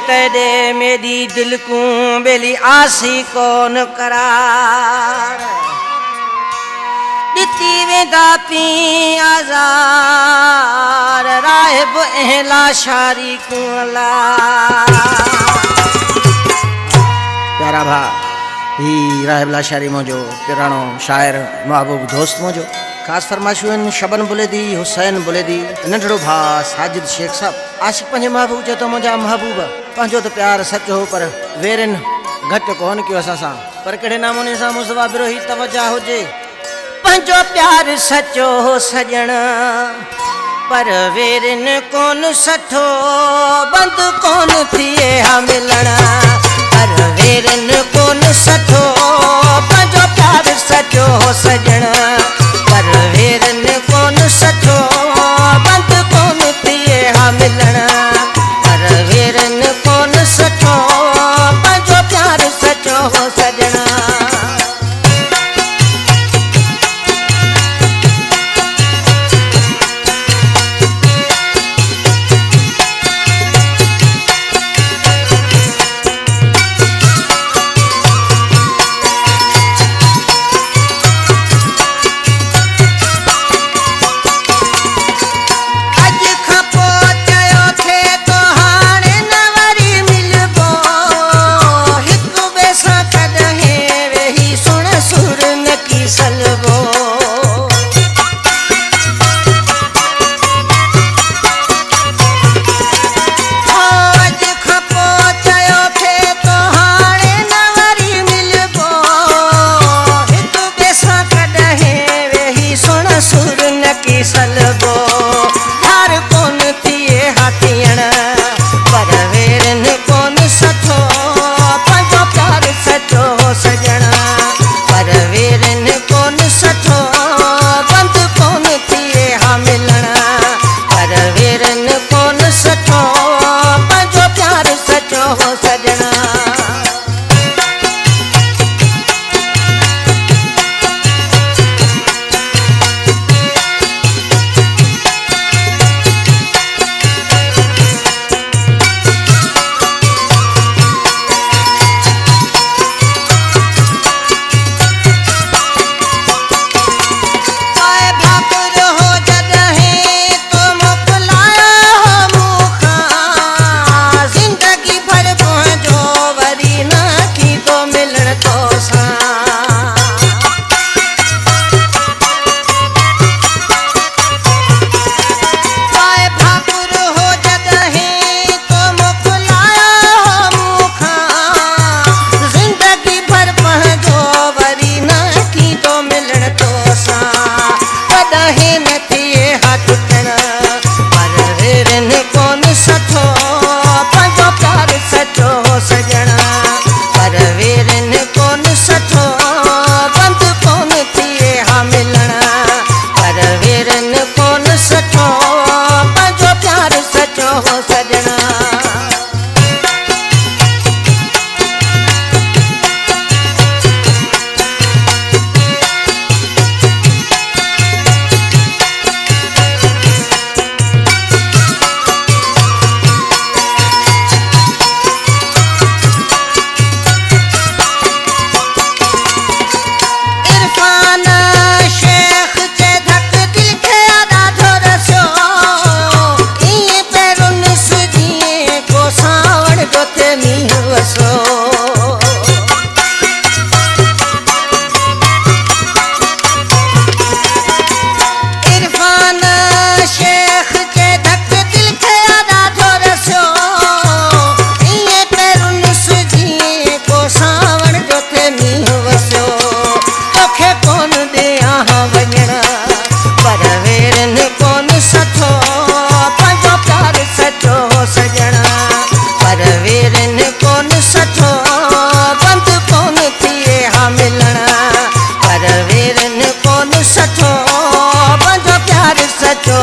तेरे मेरी दिल को बेली आसी कौन करार दिती वेंदा पी आज़ार राहिब एहला शारी को अला। प्यारा भा ही राहिब लाशारी मोजो पिरानो शायर महबूब दोस्त मोजो खास फरमाशुन शबन बुलेदी हुसैन बुलेदी नंढड़ो भा साजिद शेख साहब आशिक पंजे महबूब जो तो मुझा महबूब पंजो तो प्यार सचो हो पर वेरन घट कोन क्यों असा सा पर कड़े नामोने सा मुसवा बिरोही तवज्जा हो जे पंजो प्यार सचो हो सजण पर वेरन कोन सठो बंद कोन थिए हा मिलण पर वेरन कोन सठो पंजो प्यार सचो हो सजण पर वेरन कोन सठो बंद कोन थिए हा मिलण पर वेरन कोन सठो पंजो प्यार सचो हो सजण। सचो